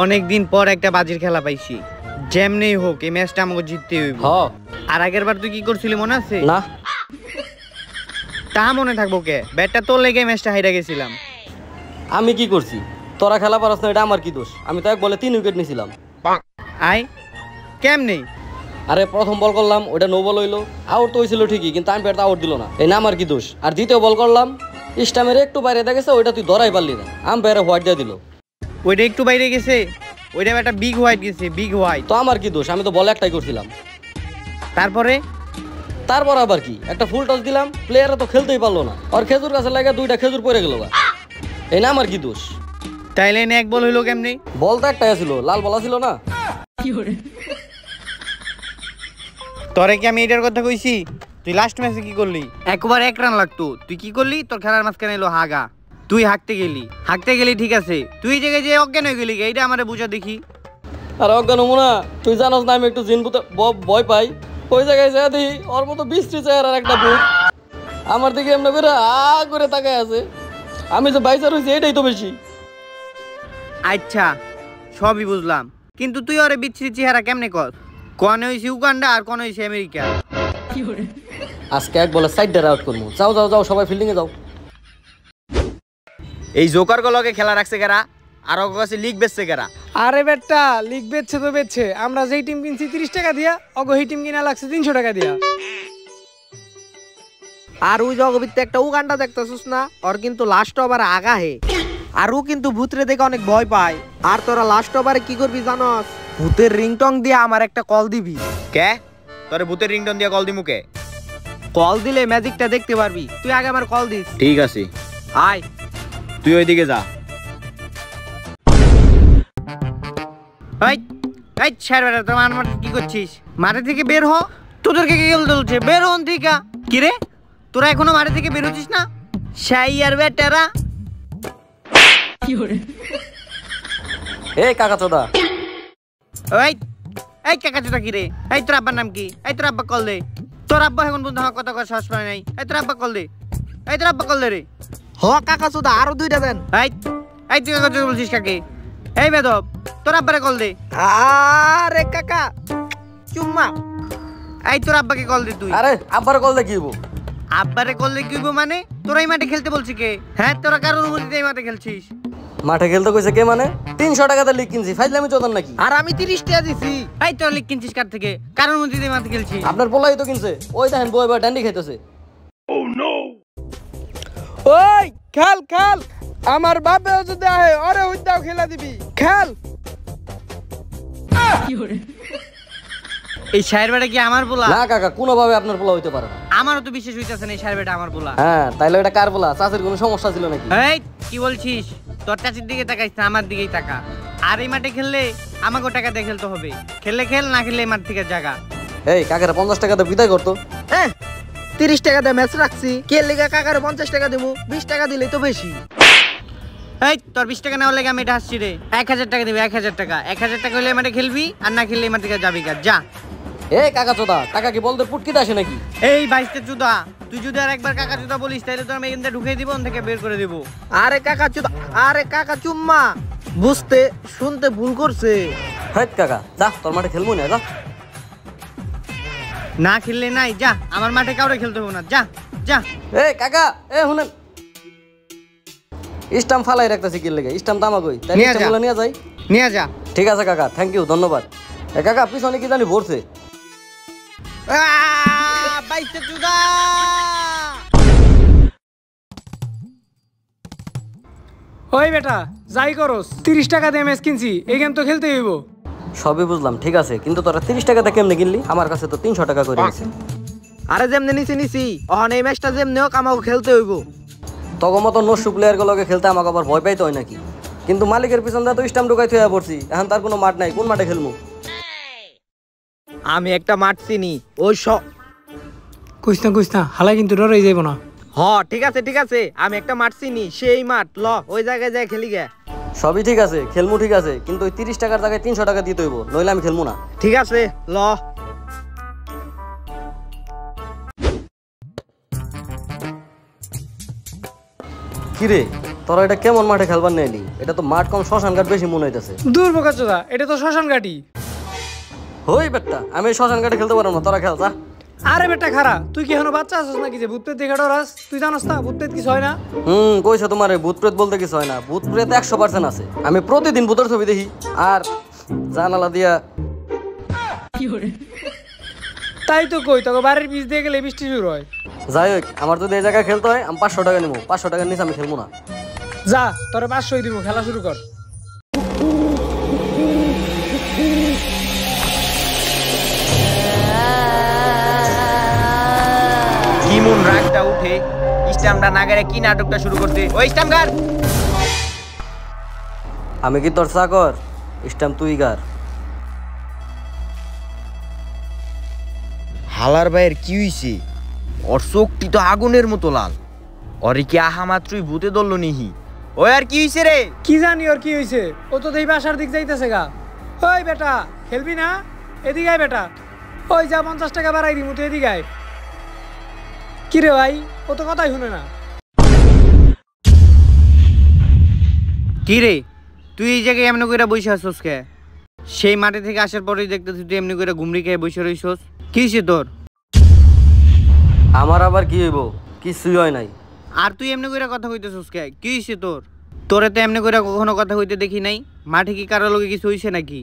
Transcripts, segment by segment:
অনেকদিন পর একটা বাজির খেলা পাইছি, যেমনি হোক এই ম্যাচটা আমাকে জিততে হইব। আর আগের বার তুই কি করছিলি মনে আছে? না তা মনে থাকবো কে, ব্যাটটা তোর লেগে ম্যাচটা হাইরা গেছিলাম। আমি কি করছি? তোরা খেলা পারছ না, এটা আমার কি দোষ? আমি তো এক বলে 3 উইকেট নিছিলাম। আই কেমনি? আরে প্রথম বল করলাম, ওটা নো বল হইলো। আউট তো হয়েছিল ঠিকই, কিন্তু আম্পায়ার তো আউট দিল না। এই না আমার কি দোষ? আর দ্বিতীয় বল করলাম, স্টামের একটু বাইরে দেখেছে, ওইটা তুই ধরাই পারলি না, আম্পায়ারে হোয়াইট দিয়ে দিল। ওইটা একটু বাইরে গেছে, ওইটা একটা বিগ হোয়াইট গেছে, বিগ হোয়াইট। তো আমার কি দোষ? আমি তো বল একটাই করছিলাম। তারপর আবার কি, একটা ফুল টস দিলাম, প্লেয়াররা তো খেলতেই পারলো না। আর খেজুর গাছে লাগে 2টা খেজুর পড়ে গেল। এই না আমার কি দোষ? তাইলে এক বল হইলো কেমনি? বল তো একটাই ছিল, লাল বলা ছিল না। তোরে কি আমি এটার কথা কইছি? তুই লাস্ট ম্যাচে কি করলি? একবার 1 রান লাগতো, তুই কি করলি? তোর খেলার মাঝখানে এলো হাগা, তুই হাঁকতে গেলি ঠিক আছে, তুই এই জায়গায় যে অজ্ঞান হয়ে গেলি, এইটা আমারে বুঝা দেখি। আর অজ্ঞান হবো না? তুই জানোস না আমি একটু জিনপুতে ভয় পাই। ওই জায়গায় যা দিই ওর মতো 20টি চেহারার একটা বুক আমার দিকে এমনি করে করে তাকায় আছে। আমি যে বাইচার হয়েছি এটাই তো বেশি। আচ্ছা সবই বুঝলাম, কিন্তু তুই ওরে বিচ্ছিরি চেহারা কেমনে কর? কোন হইছে উগান্ডা আর কোন হইছে আমেরিকা? আজকে এক বলে 4টা আউট করবো। যাও যাও যাও, সবাই ফিল্ডিং এ যাও। এই জোকার গুলোকে খেলা রাখছে কারা? আর ওর কাছে লিগ বেচছে কারা? আরে বেটা, লিগ বেচছে তো বেচছে, আমরা যেই টিম কিনছি 30 টাকা দিয়া, অগো এই টিম কিনা লাগছে 300 টাকা দিয়া। আর ওই জগবিতে একটা উগান্ডা দেখতেছিস না, ওর কিন্তু লাস্ট ওভারে আগা হে, আর ও কিন্তু ভূতরে দেখে অনেক ভয় পায়। আর তোরা লাস্ট ওভারে কি করবি জানস? ভূতের রিংটং দিয়ে আমার একটা কল দিবি। কে? তোরে ভূতের রিংটং দিয়ে কল দিমু কে? কল দিলে ম্যাজিকটা দেখতে পারবি। তুই আগে আমার কল দিস। ঠিক আছে, আয় তুই ওইদিকে যা। এই ছাড় বেটা, তোমার মাঠে কি করছিস? মাঠে থেকে বের হ, তোদেরকে কে বলছে বের হন থেকে? কি রে, তোরা এখনো মাঠে থেকে বের হচ্ছিস না? শাই আর বেটারা। এই কাকা চোদা, এই এই কাকা চোদা কি রে? এই তোর আব্বার নাম কি? এই তোর আব্বা কল দে। তোর আব্বা এখন পর্যন্ত আমার কথা কয় সাহস পায় নাই। এই তোর আব্বা কল দে, এই তোর আব্বা কল দে রে। হ কাকা চোদা, আরো 2টা দেন। এই তুই কাকা চোদা বলছিস কাকে? এই বেদব, তোর আব্বারে কল দে। আরে কাকা চুম্মা। এই তোর আব্বাকে কল দে তুই। আরে আব্বার কল দেখিব? আব্বারে কল দে কিব মানে? তোরা এই মাঠে খেলতে বলছি কে? হ্যাঁ, তোরা কারোর অনুমতিতে এই মাঠে খেলছিস? মাঠে খেলতে কইছে কে মানে? 300 টাকাতে লিগ কিনছি, ফাইজলামি চোদন নাকি? আর আমি 30 টাকা দিছি। এই তোরা লিগ কিনছিস কার থেকে? কারোর অনুমতিতে এই মাঠে খেলছিস? আপনার পোলাই তো কিনছে, ওই দেখেন বই বা ড্যান্ডি খাইতেছে। ওই খেল খেল, আমার বাপেও যদি আহে ওরে উদ্দাও খেলা দিবি, খেল। এই শায়ের বেটা কি আমার বলা? না কাকা, কোনোভাবে আপনার পোলা হইতে পারে না। আমারও তো বিশ্বাস হইতাছে না এই শায়ের বেটা আমার বলা। হ্যাঁ, তাইলে এটা কার পোলা? চাষের কোনো সমস্যা ছিল নাকি? এই কি বলছিস? তোর চাচির দিকে তাকাইস না, আমার দিকেই তাকা। আর এই মাঠে খেললে আমাকেও টাকা দিয়ে খেলতে হবে। খেললে খেল, না খেললে এই মাঠ থেকে জায়গা। এই কাকারা 50 টাকাতে বিদায় করতো। 30 টাকা দিয়ে ম্যাচ রাখছি, কে লেগা কাকারে 50 টাকা দেবো? 20 টাকা দিলেই তো বেশি। এই তোর 20 টাকা নেওয়ার লেগে আমি এটা হাসছি রে। 1000 টাকা দিবি, 1000 টাকা। 1000 টাকা হলে মাঠে খেলবি, আর না খেললে এই মাঠ থেকে যাবি গা, যা। এই কাকা চোদা, টাকা কি বলতে পুটকিতে আসে নাকি? এই বাইশটা চুদা, তুই যদি আর একবার কাকা চুদা বলিস তাহলে তো আমি এখান ঢুকিয়ে দিব, থেকে বের করে দিব। আরে কাকা চুদা, আরে কাকা চুম্মা, বুঝতে শুনতে ভুল করছে। হাট কাকা, যা তোর মাঠে খেলবো না, যা। না খেললে নাই, যা। আমার মাঠে কাউরে খেলতে হবে না, যা যা। এই কাকা, শুনেন, স্টাম্প ফালাই রাখতেছি কি লেগে? স্টাম্প দামা কই? তাই স্টাম্পগুলো নিয়ে যাই। নিয়ে যা। ঠিক আছে কাকা, থ্যাংক ইউ, ধন্যবাদ। কাকা পিছনে কি জানি ভরছে। বাইশটা চুদা। ওই বেটা যাই করস, 30 টাকা দিয়ে ম্যাচ কিনছি, এই গেম তো খেলতে হইব। সবই বুঝলাম, ঠিক আছে, কিন্তু তোরা 30 টাকাতে কেমনে কিনলি? আমার কাছে তো 300 টাকা করে আছে। আরে যেমনে নিছি অহন এই ম্যাচটা যেমনে হোক আমাকে খেলতে হইব। তখন মতো নস্যু প্লেয়ার গুলোকে খেলতে আমাকে আবার ভয় পাইতে হয় নাকি? কিন্তু মালিকের পিছন দিয়ে তো স্টাম্প ঢুকাই থইয়া পড়ছি, এখন তার কোনো মাঠ নাই, কোন মাঠে খেলবো? আমি একটা মাঠ চিনি, ওই কইস না হালাই কিন্তু ডরাই যাইব না। ঠিক আছে, আমি একটা মাঠ চিনি, সেই মাঠ, ল ওই জায়গায় যাই খেলি গে। সবই ঠিক আছে, খেলমু ঠিক আছে, কিন্তু ওই 30 টাকার জায়গায় 300 টাকা দিতে হইব, নইলে আমি খেলবো না। ঠিক আছে, ল। কিরে তোরা এটা কেমন মাঠে খেলবার নেলি? এটা তো মাঠ কম শ্মশান ঘাট বেশি মনে হইতেছে। দূর বোকাচোদা, এটা তো শ্মশান ঘাটি। হই বেটা, আমি শ্মশান ঘাটে খেলতে পারবো না, তোরা খেল যা। আরে বেটা খারা, তুই কি এখনো বাচ্চা আছিস নাকি যে ভূত প্রেত দেখা ডরাস? তুই জানোস না ভূত প্রেত কিছু হয় না? কইছে তোমার ভূত প্রেত বলতে কিছু হয় না। ভূত প্রেত 100% আছে। আমি প্রতিদিন ভূতের ছবি দেখি আর জানালা দিয়া। তাই তো কই, তোকে বাড়ির পিছ দিয়ে গেলে বৃষ্টি শুরু হয়। যাই হোক, আমার যদি এই জায়গায় খেলতে হয় আমি 500 টাকা নিবো। 500 টাকার নিচে আমি খেলবো না। যা, তোরে 500 দিব, খেলা শুরু কর। কি মন রাগটা উঠে স্টামটা নাগারে কি নাটকটা শুরু করতে? ওই স্টাম গার। আমি কি তোর চাকর? স্ট্যাম্প তুই গার। হালার ভাইয়ের কি হইছে? ওর চোখটি তো আগুনের মতো লাল। ওরে কি আহা মাত্রই ভূতে ধরল নিহি? ওই আর কি হইছে রে? কি জানি ওর কি হইছে, ও তো দেই বাসার দিক যাইতেছে গা। ওই বেটা, খেলবি না? এদিকে আয় বেটা। ওই যা 50 টাকা বাড়াই দিমু, তুই এদিকে আয়। কি রে ভাই, ও তো কথাই শুনে না। কি রে, তুই এই জায়গায় এমনি করে বসে আছোস কে? সেই মাঠে থেকে আসার পরেই দেখতেছি তুই এমনি করে ঘুমরি খেয়ে বসে রইছস। কি হইছে তোর? আমার আবার কি হইব? কিছুই হয় নাই। আর তুই এমনি করে কথা কইতেছস কে? কি হইছে তোর? তোরে তো এমনি করে কখনো কথা কইতে দেখি নাই। মাঠে কি কারো লগে কিছু হইছে নাকি?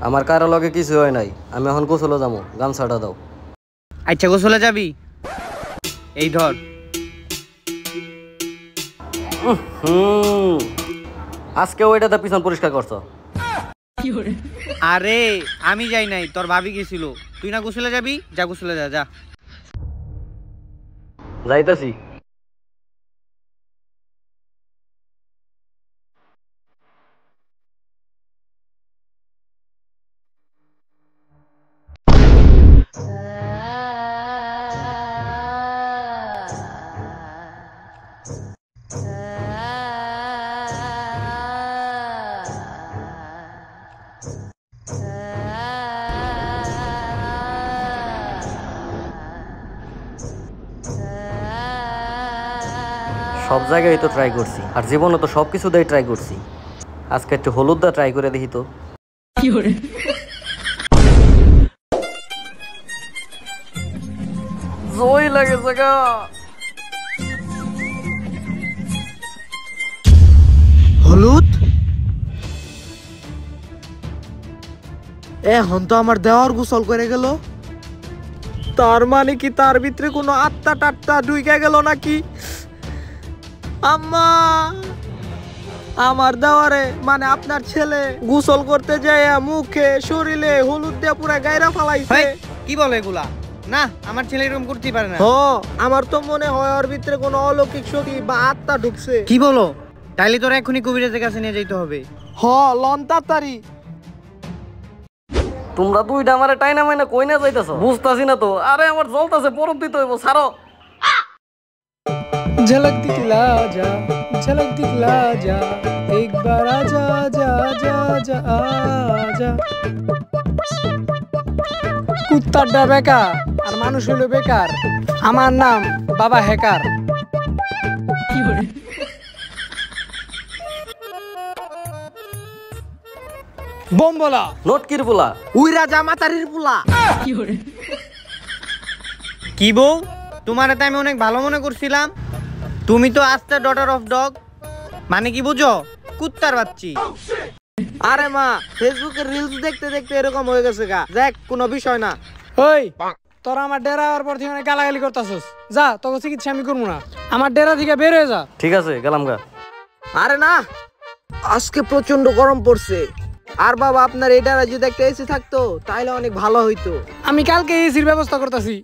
আমার কারো লগে কিছু হয় নাই। আমি এখন গোসলে যাবো, গামছাটা দাও। আচ্ছা, গোসলে যাবি? এই ধর। আজকে ওইটাতে পিছন পরিষ্কার করছো? আরে আমি যাই নাই, তোর ভাবি গেছিল। তুই না গোসলে যাবি? যা গোসলে যা, যা। যাইতাছি। সব জায়গায় তো ট্রাই করছি, আর জীবনে তো সব কিছু দিয়ে ট্রাই করছি। আজকে একটু হলুদ দা ট্রাই করে দেখি তো। জয় লাগে জায়গা। হলুদ এখন তো আমার দেওয়ার গোসল করে গেল। তার মানে কি তার ভিতরে কোনো আত্মা টাত্মা ঢুকে গেল নাকি? আম্মা, আমার দেওয়ারে মানে আপনার ছেলে গোসল করতে যায় মুখে শরীরে হলুদ দিয়ে পুরো গায়রা ফালাইছে। হেই, কি বলে এগুলা? না, আমার ছেলে এরকম করতেই পারে না। আমার তো মনে হয় ওর ভিতরে কোনো অলৌকিক শক্তি বা আত্মা ঢুকছে। কি বলো? তাইলে তোর এখনই কবিরাজের কাছে নিয়ে যাইতে হবে। লন তাড়াতাড়ি। তোমরা দুইটা আমারে টাইনা মাইনা কই না যাইতাছো? বুঝতাছি না তো। আরে আমার জ্বলতাছে, পরব দিতে হইব, ছাড়ো। झलक दिखला जा, झलक दिखला जा, एक बार आजा जा जा जा आजा। কুত্তাটা বেকার আর মানুষ হলো বেকার। আমার নাম বাবা হ্যাকার। বোমবলা নটকির পোলা। উইরা যা মাতারির পুলা। কি বউ, তোমার তো আমি অনেক ভালো মনে করছিলাম। তুমি তো আস্তে ডটার অফ ডগ। মানে কি বুঝো? কুত্তার বাচ্চি। আরে মা, ফেসবুকে রিলস দেখতে দেখতে এরকম হয়ে গেছে গা। দেখ, কোনো বিষয় না। ওই তোরা আমার ডেরা হওয়ার পর থেকে অনেক গালাগালি করতেছস। যা, তোকে চিকিৎসা আমি করবো না। আমার ডেরা থেকে বের হয়ে যা। ঠিক আছে, গেলাম গা। আরে না, আজকে প্রচন্ড গরম পড়ছে। আর বাবা, আপনার এটা যদি একটা এসি থাকতো তাহলে অনেক ভালো হইতো। আমি কালকে এসির ব্যবস্থা করতেছি।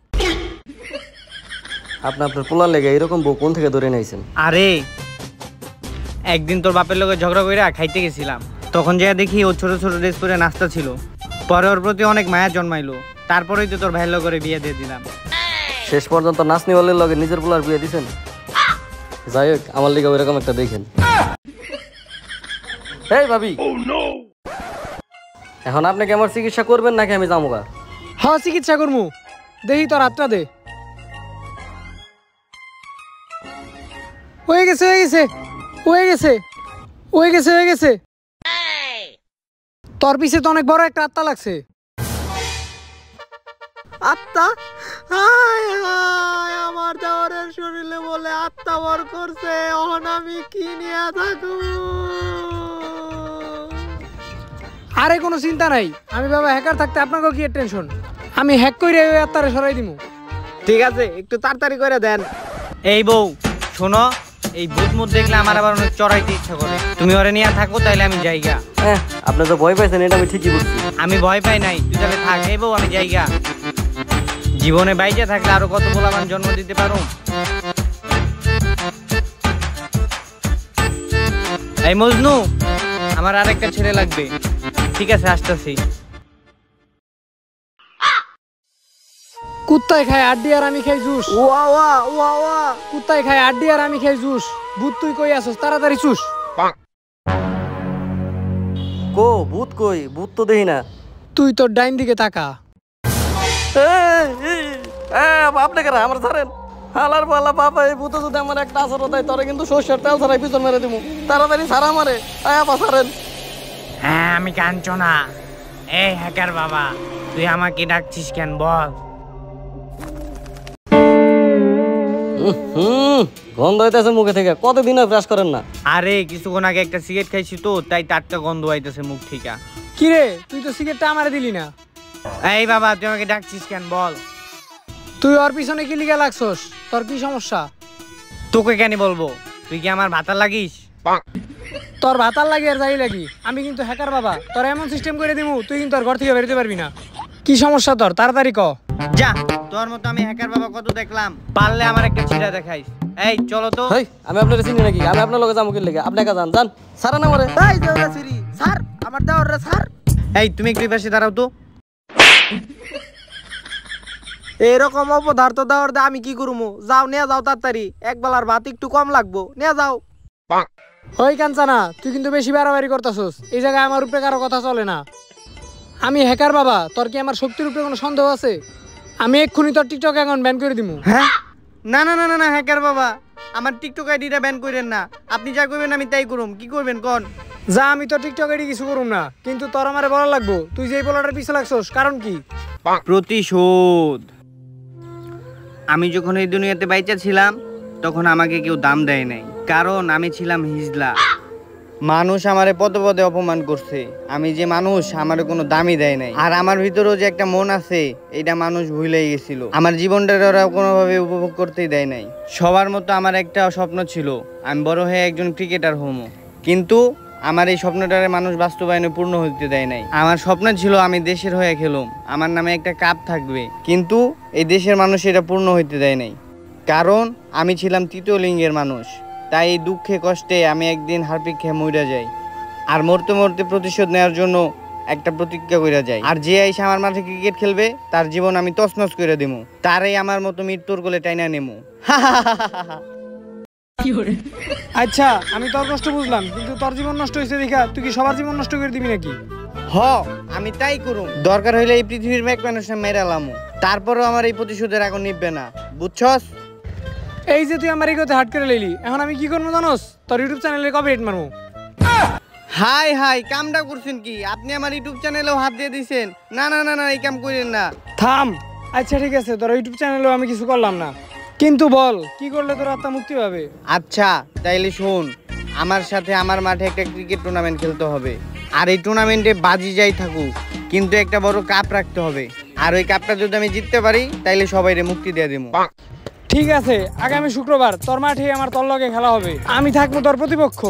আপনার পোলার লেগে এরকম বউ কোন থেকে ধরে নিয়েছেন? আরে একদিন তোর বাপের লগে ঝগড়া কইরা খাইতে গেছিলাম। তখন যা দেখি ও ছোট ছোট ড্রেস পরে নাস্তা ছিল। পরে ওর প্রতি অনেক মায়া জন্মাইলো। তারপরেই তো তোর ভাইয়ের লগে বিয়ে দিয়ে দিলাম। শেষ পর্যন্ত নাচনিওয়ালের লগে নিজের পোলার বিয়ে দিছেন। যাই হোক, আমার লিগে ওইরকম একটা দেখেন। এই ভাবি, এখন আপনি কি আমার চিকিৎসা করবেন নাকি আমি যাবো গা? হ্যাঁ, চিকিৎসা করবো। দেখি তোর হাতটা দে। হয়ে গেছে, হয়ে গেছে। হয়ে গেছে হয়ে গেছে হয়ে গেছে। তোর পিছে তো অনেক বড় একটা আত্মা লাগছে। আত্মা? হায় হায়, আমার দেওরের শরীরে বলে আত্মা বর করছে, এখন আমি কি নিয়ে থাকবো? আরে কোনো চিন্তা নাই, আমি বাবা হ্যাকার থাকতে আপনাকেও কি টেনশন, আমি হ্যাক করে ওই আত্মারে সরাই দিমু। ঠিক আছে, একটু তাড়াতাড়ি করে দেন। এই বউ শোনো, এই ভূত মুত দেখলে আমার আবার অনেক চড়াইতে ইচ্ছা করে। তুমি ওরে নিয়ে থাকো, তাইলে আমি যাইগা। হ্যাঁ, আপনি তো ভয় পাইছেন, এটা আমি ঠিকই বলছি। আমি ভয় পাই নাই, তুই তাহলে থাক। এই বউ আমি যাইগা। জীবনে বাইচে থাকলে আরো কত বলাবান জন্ম দিতে পারো। এই মজনু, আমার আরেকটা ছেলে লাগবে। ঠিক আছে, আসতেছি। কুত্তায় খায় আড্ডি আর আমি খাই জুস। ওয়া ওয়া ওয়া ওয়া। কুত্তায় খায় আড্ডি আর আমি খাই জুস। ভূত তুই কই আসস, তাড়াতাড়ি চুস। কো ভূত কই? ভূত তো দেখি না। তুই তোর ডাইন দিকে তাকা। আপনি কেন আমার ছাড়েন? হালার পালা বাবা, এই ভূত যদি আমার একটা আসর দেয়, তোরে কিন্তু সর্ষের তেল ছাড়াই পিছন মেরে দিব। তাড়াতাড়ি ছাড়া মারে, আপা ছাড়েন। হ্যাঁ, আমি কাঞ্চনা। এই হ্যাকার বাবা, তুই আমাকে ডাকছিস কেন বল? গন্ধ হইতেছে মুখে থেকে, কতদিন ব্রাশ করেন না? আরে কিছুক্ষণ আগে একটা সিগারেট খাইছি তো, তাই টাটকা গন্ধ আইতেছে মুখ থেকে। কিরে, তুই তো সিগারেটটা আমারে দিলি না। এই বাবা, তুই আমাকে ডাকছিস কেন বল? তুই ওর পিছনে কি লিগা লাগছস? তোর কি সমস্যা? তোকে কেন বলবো? তুই কি আমার ভাতার লাগিস? তোর ভাতার লাগি আর যাই লাগি, আমি কিন্তু হ্যাকার বাবা। তোর এমন সিস্টেম করে দিমু, তুই কিন্তু আর ঘর থেকে বেরোতে পারবি না। কি সমস্যা তোর, তাড়াতাড়ি ক। যা, তোর মতো আমি হ্যাকার বাবা কত দেখলাম, পারলে আমার একটা ছিড়া দেখাইস। এই চলো তো। হেই, আমি আপনার চিনি নাকি? আমি আপনার লগে যাবো কি লেগে? আপনি একা যান, যান। ছাড়েন আমারে। এই দেওরা সিরি স্যার, আমার দেওরে স্যার। এই তুমি একটু এই পাশে দাঁড়াও তো। এরকম অপদার্থ দেওয়ার দে আমি কি করবো? যাও নিয়ে যাও তাড়াতাড়ি, এক বেলার ভাত একটু কম লাগবো, নিয়ে যাও। ওই কাঞ্চানা, তুই কিন্তু বেশি বাড়াবাড়ি করতেছস। এই জায়গায় আমার উপরে কারো কথা চলে না। আমি হ্যাকার বাবা, তোর কি আমার শক্তির উপরে কোনো সন্দেহ আছে? আমি এক্ষুনি তোর টিকটক অ্যাকাউন্ট ব্যান করে দিমু। হ্যাঁ? না না না না না, হ্যাকার বাবা, আমার টিকটক আইডিটা ব্যান করেন না। আপনি যা করবেন আমি তাই করুম। কি করবেন কোন? যা, আমি তোর টিকটক আইডি কিছু করুম না, কিন্তু তোর আমারে বলা লাগবো তুই যেই বলাটার পিছে লাগছস, কারণ কি? প্রতিশোধ। আমি যখন এই দুনিয়াতে বাইচা ছিলাম, তখন আমাকে কেউ দাম দেয় নাই, কারণ আমি ছিলাম হিজলা। মানুষ আমারে পদে পদে অপমান করছে। আমি যে মানুষ, আমারে কোনো দামই দেয় নাই। আর আমার ভিতরেও যে একটা মন আছে, এটা মানুষ ভুলেই গেছিল। আমার জীবনটা ওরা কোনোভাবে উপভোগ করতেই দেয় নাই। সবার মতো আমার একটা স্বপ্ন ছিল, আমি বড় হয়ে একজন ক্রিকেটার হবো, কিন্তু আমার এই স্বপ্নটারে মানুষ বাস্তবায়নে পূর্ণ হতে দেয় নাই। আমার স্বপ্ন ছিল আমি দেশের হয়ে খেলুম, আমার নামে একটা কাপ থাকবে, কিন্তু এই দেশের মানুষ এটা পূর্ণ হইতে দেয় নাই, কারণ আমি ছিলাম তৃতীয় লিঙ্গের মানুষ। তাই এই দুঃখে কষ্টে আমি একদিন হারপিক খেয়ে মরে যাই, আর মরতে মরতে প্রতিশোধ নেওয়ার জন্য একটা প্রতিজ্ঞা করে যাই। আর যে আইসা আমার মাঠে ক্রিকেট খেলবে, তার জীবন আমি তছনছ করে দেবো, তারই আমার মতো মৃত্যুর কোলে টাইনা নেমু। আচ্ছা, আমি তোর কষ্ট বুঝলাম, কিন্তু তোর জীবন নষ্ট হয়েছে দেখা তুই কি সবার জীবন নষ্ট করে দিবি নাকি? হ, আমি তাই করুম। দরকার হইলে এই পৃথিবীর এক মানুষে মেরালামু, তারপরও আমার এই প্রতিশোধের আগুন নিববে না, বুঝছস? এই যে তুই আমার এগোতে হাট করে লইলি, এখন আমি কি করবো জানোস? তোর ইউটিউব চ্যানেলে কবে হিট মারবো। হাই হাই, কামটা করছেন কি আপনি? আমার ইউটিউব চ্যানেলেও হাত দিয়ে দিছেন। না না না না, এই কাম করেন না। থাম। আচ্ছা ঠিক আছে, তোর ইউটিউব চ্যানেলেও আমি কিছু করলাম না, কিন্তু বল কি করলে তোর আত্মা মুক্তি পাবে? আচ্ছা তাইলে শোন, আমার সাথে আমার মাঠে একটা ক্রিকেট টুর্নামেন্ট খেলতে হবে, আর এই টুর্নামেন্টে বাজি যাই থাকুক, কিন্তু একটা বড় কাপ রাখতে হবে। আর ওই কাপটা যদি আমি জিততে পারি, তাইলে সবাইরে মুক্তি দিয়ে দেবো। ঠিক আছে, আগামী শুক্রবার তোর মাঠে আমার তোর লগে খেলা হবে। আমি থাকবো তোর প্রতিপক্ষ,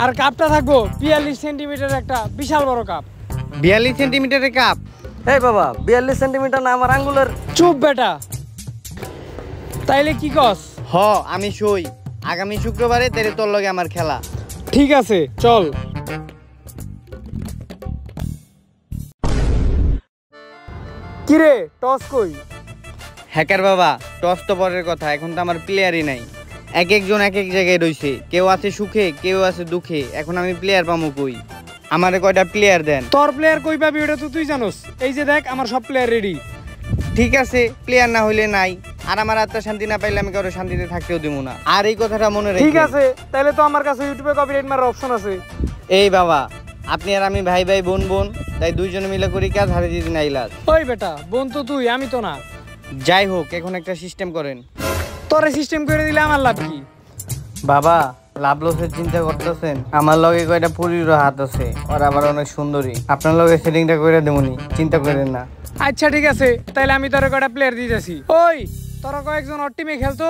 আর কাপটা থাকবো 42 সেন্টিমিটার একটা বিশাল বড় কাপ। 42 সেন্টিমিটারের কাপ? এই বাবা, 42 সেন্টিমিটার না আমার আঙ্গুলের। চুপ বেটা, তাইলে কি কস? হ, আমি সই। আগামী শুক্রবারে তাইলে তোর লগে আমার খেলা। ঠিক আছে, চল। কিরে, টস কই? হ্যাকার বাবা, টস তো পরের কথা, এখন তো আমার প্লেয়ারই নাই। এক একজন এক এক জায়গায় রইছে, কেউ আছে সুখে, কেউ আছে দুঃখে। এখন আমি প্লেয়ার পামু কই? আমারে কয়টা প্লেয়ার দেন। তোর প্লেয়ার কই পাবি ওটা তো তুই জানোস। এই যে দেখ, আমার সব প্লেয়ার রেডি। ঠিক আছে, প্লেয়ার না হইলে নাই, আর আমার আত্মা শান্তি না পাইলে আমি কারো শান্তিতে থাকতেও দিব না। আর এই কথাটা মনে ঠিক রাখবেন। আছে, তাহলে তো আমার কাছে ইউটিউবে কপিরাইট মারার অপশন আছে। এই বাবা, আপনি আর আমি ভাই ভাই বোন বোন, তাই দুইজনে মিলে করি কাজ, হারে দিদি নাইলাস। ওই বেটা, বোন তো তুই, আমি তো না। যাই হোক, এখন একটা সিস্টেম করেন। তোরে সিস্টেম করে দিলে আমার লাভ কি? বাবা, লাভ লসের চিন্তা করতেছেন? আমার লগে কয়টা পুরীরও হাত আছে, ওর আবার অনেক সুন্দরী। আপনার লগে সেটিংটা করে দেবনি, চিন্তা করেন না। আচ্ছা ঠিক আছে, তাহলে আমি তোরে কয়টা প্লেয়ার দিতেছি। ওই তোরা কয়েকজন ওর টিমে খেলতো।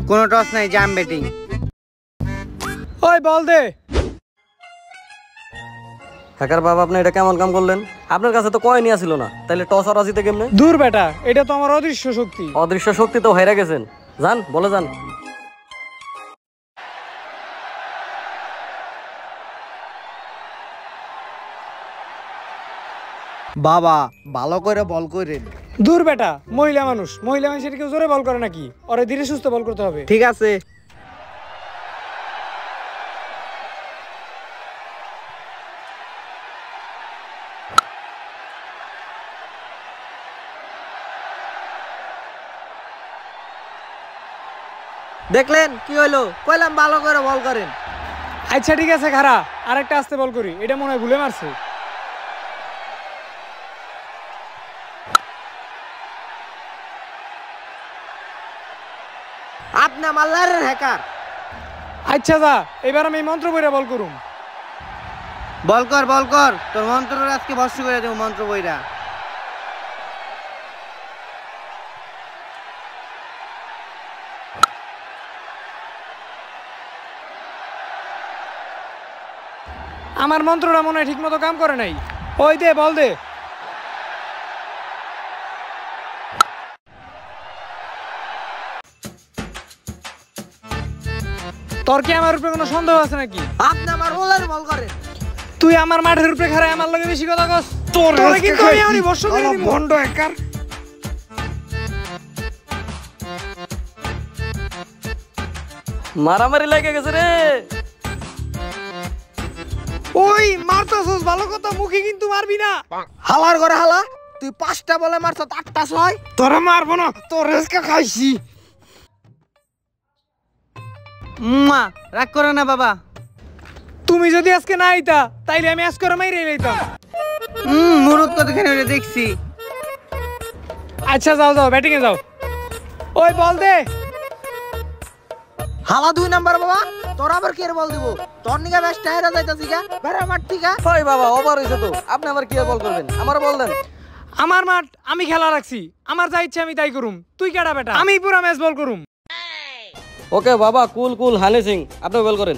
কোনো টস নাই, জাম ব্যাটিং। ওই বল দে। হ্যাকার বাবা, আপনি এটা কেমন কাম করলেন? আপনার কাছে তো কয়েনই আসিল না, তাহলে টস আর আসিতে কেমনে? দূর বেটা, এটা তো আমার অদৃশ্য শক্তি। অদৃশ্য শক্তি তো হেরে গেছেন। যান, বলে যান। বাবা ভালো করে বল করেন। দূর বেটা, মহিলা মানুষ, মহিলা মানুষের কেউ জোরে বল করে নাকি? ওরে ধীরে সুস্থ বল করতে হবে। ঠিক আছে। দেখলেন কি হইলো? কইলাম ভালো করে বল করেন। আচ্ছা ঠিক আছে, খারা আরেকটা আস্তে বল করি। এটা মনে হয় ভুলে মারছে। আপনি আমার লাইনের হ্যাকার। আচ্ছা যা, এবার আমি মন্ত্র বইরা বল করুম। বল কর, বল কর, তোর মন্ত্র আজকে ভস্ম করে দেবো, মন্ত্র বইরা। আমার মন্ত্রটা মনে হয় ঠিক মতো কাম করে নাই। ওই দে, বল দে। তোর কি আমার উপরে কোনো সন্দেহ আছে নাকি? আপনি আমার ওলার বল করেন। তুই আমার মাঠের উপরে খারাই আমার লগে বেশি কথা কস। তোরে কিন্তু আমি এখনই বর্ষ করে দিব। ভন্ড হ্যাকার। মারামারি লেগে গেছে রে। ওই মারতাছস ভালো কথা, মুখে কিন্তু মারবি না। হালার করে হালা, তুই 5টা বলে মারছ 8টা 6। তোরে মারবো না, তোর রেসকে খাইছি। রাগ করো না বাবা। তুমি যদি আজকে না আইতা তাইলে আমি আজকে মাইরে লইতাম। মুরুদ কতখানি হলে দেখছি। আচ্ছা যাও যাও, ব্যাটিং এ যাও। ওই বল দে। হালা 2 নাম্বার বাবা, তোর আবার কে বল দিব? তোর নিগা ব্যাস টায়ারা যাইতাছি গা, বেরা মার ঠিকা। ওই বাবা, ওভার হইছে তো। আপনি আবার কি আর বল করবেন? আমার বল দেন। আমার মাঠ আমি খেলা রাখছি, আমার যা ইচ্ছা আমি তাই করুম। তুই কেডা বেটা? আমি পুরা ম্যাচ বল করুম। ওকে বাবা, কুল কুল। হানি সিং, আপনি বল করেন।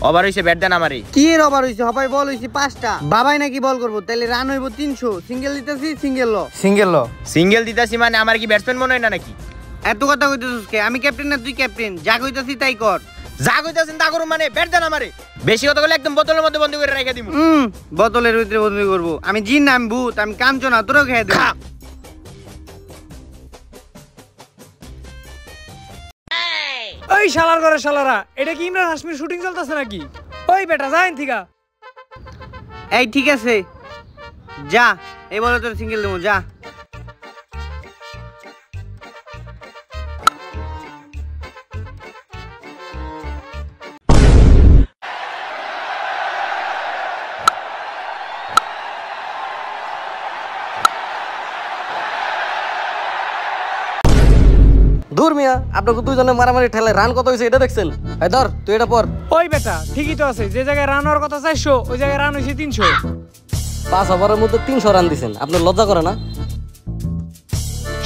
ওভার হইছে, ব্যাট দেন আমারে। কি এর ওভার হইছে? হবাই বল হইছে 5টা। বাবাই নাকি বল করবো, তাইলে রান হইব 300। সিঙ্গেল দিতেছি, সিঙ্গেল ল। সিঙ্গেল ল। সিঙ্গেল দিতাছি মানে আমার কি ব্যাটসম্যান মনে হয় না নাকি? এত কথা কইতেছিস কে? আমি ক্যাপ্টেন না তুই ক্যাপ্টেন? যা কইতাছি তাই কর। যা কইতাছেন তা করুন, মানে ব্যাট দেন আমারে। বেশি কথা বলে একদম বোতলের মধ্যে বন্ধ করে রেখে দিমু। বোতলের ভিতরে বদলি করবো? আমি জিন না, আমি ভূত, আমি কাঞ্চনা, তোরও খেয়ে দেব। ওই শালার ঘরে শালারা, এটা কি ইমরান হাশমির শুটিং চলতেছে নাকি? ওই বেটা যাইন থিকা। এই ঠিক আছে, যা, এই বলে তোর সিঙ্গেল দেবো, যা। দূর মিয়া, আপনাকে দুইজনে মারামারি ঠেলায় রান কত হয়েছে এটা দেখছেন? এই ধর, তুই এটা পর। ওই বেটা ঠিকই তো আছে, যে জায়গায় রান হওয়ার কথা 400 ওই জায়গায় রান হয়েছে 300। 5 ওভারের মধ্যে 300 রান দিছেন। আপনার লজ্জা করে না?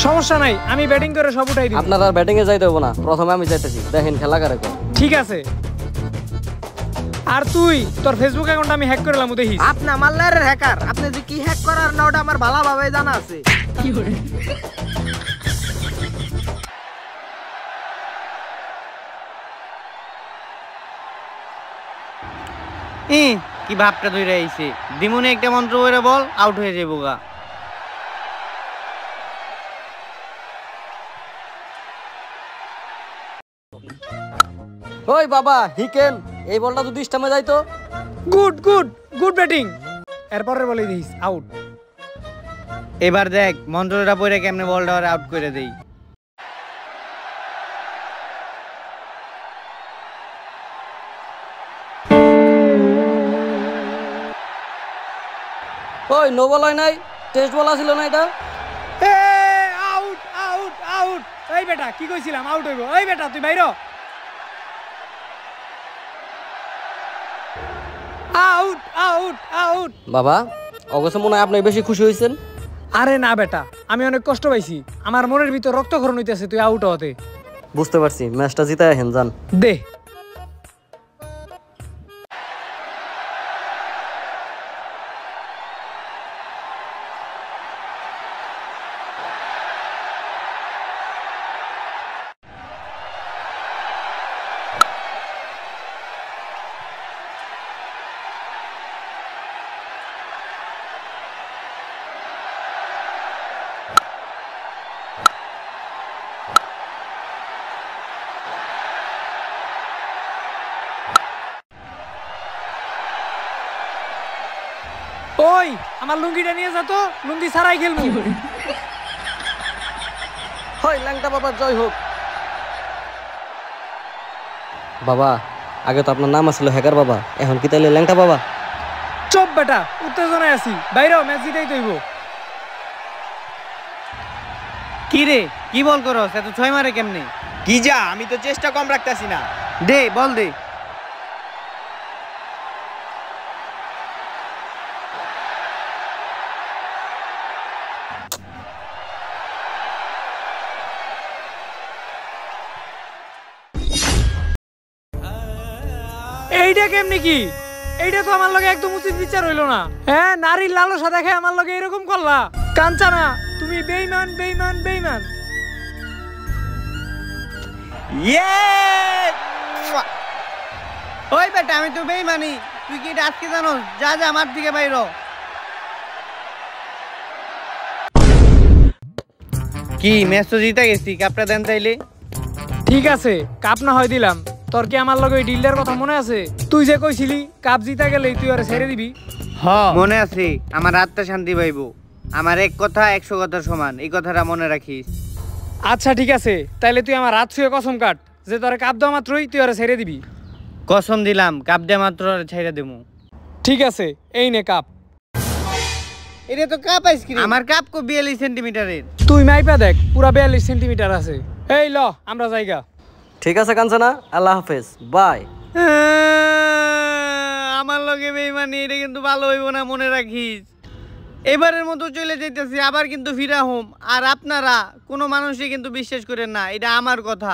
সমস্যা নাই, আমি ব্যাটিং করে সব উঠাই দিব। আপনার আর ব্যাটিং এ যাইতে হবে না, প্রথমে আমি যাইতেছি। দেখেন খেলা কারে কর। ঠিক আছে। আর তুই তোর ফেসবুক অ্যাকাউন্ট আমি হ্যাক করলাম, দেখিস। আপনি আমার লাইনের হ্যাকার। আপনি যে কি হ্যাক করার না ওটা আমার ভালোভাবে জানা আছে। কি ভাবটা ধরে আইছে? দিমুনে একটা মন্ত্র বইরা বল, আউট হয়ে যাবো গা। ওই বাবা হিকেন, এই বলটা যদি স্টামে যাইতো। Good good good batting. এরপরের বলে দিস আউট। এবার দেখ মন্ত্রটা পড়ে কেমনে বলটা আউট করে দেই। ওই নো বল হয় নাই, টেস্ট বল ছিল না এটা। এ আউট আউট আউট। এই বেটা কি কইছিলাম আউট হইব। এই বেটা তুই বাইর হ। Out out out. বাবা অবশ্য মনে হয় আপনি বেশি খুশি হয়েছেন। আরে না বেটা, আমি অনেক কষ্ট পাইছি। আমার মনের ভিতর রক্তক্ষরণ হইতেছে তুই আউট হতে। বুঝতে পারছি, ম্যাচটা জিতায় হেন যান। দে। ওই আমার লুঙ্গিটা নিয়ে যা তো, লুঙ্গি ছাড়াই খেলবো। হয় ল্যাংটা বাবার জয় হোক। বাবা আগে তো আপনার নাম আছিল হ্যাকার বাবা, এখন কি তাইলে ল্যাংটা বাবা? চুপ বেটা, উত্তেজনায় আছি। বাইরে ম্যাচ জিতেই তৈব। কি রে কি বল করস, এত ছয় মারে কেমনে? কি যা, আমি তো চেষ্টা কম রাখতাছি না। দে বল দে। এইটা কেমনি কি? এইটা তো আমার লগে একদম উচিত বিচার হইলো না। হ্যাঁ, নারীর লালসা দেখে আমার লগে এরকম করলা। কাঞ্চনা তুমি বেঈমান বেঈমান বেঈমান। ওই বেটা আমি তো বেইমানি, তুই কি এটা আজকে জানোস? যা যা আমার দিকে বাইর হ। কি ম্যাচ তো জিতে গেছি, কাপটা দেন তাইলে। ঠিক আছে, কাপ না হয় দিলাম। তোর কি আমার লগে ওই ডিলটার কথা মনে আছে? তুই যে কইছিলি কাপ জিতা গেলেই তুই আরে ছেড়ে দিবি। হ মনে আছে, আমার আত্মা শান্তি পাইবো। আমার এক কথা 100 কথার সমান, এই কথাটা মনে রাখিস। আচ্ছা ঠিক আছে, তাইলে তুই আমার হাত ছুঁয়ে কসম কাট যে তোর কাপ দেওয়া মাত্রই তুই আরে ছেড়ে দিবি। কসম দিলাম, কাপ দেয়া মাত্র ছেড়ে দেবো। ঠিক আছে, এই নে কাপ। এটা তো কাপ আইসক্রিম। আমার কাপ কো 42 সেন্টিমিটারের। তুই মাইপা দেখ, পুরা 42 সেন্টিমিটার আছে। এই ল আমরা জায়গা। ঠিক আছে কাঞ্চনা, আল্লাহ হাফেজ, বাই। আমার লগে বেইমানি, এটা কিন্তু ভালো হইব না, মনে রাখিস। এবারের মতো চলে যাইতেছি, আবার কিন্তু ফিরা হোম। আর আপনারা কোনো মানুষই কিন্তু বিশ্বাস করেন না, এটা আমার কথা।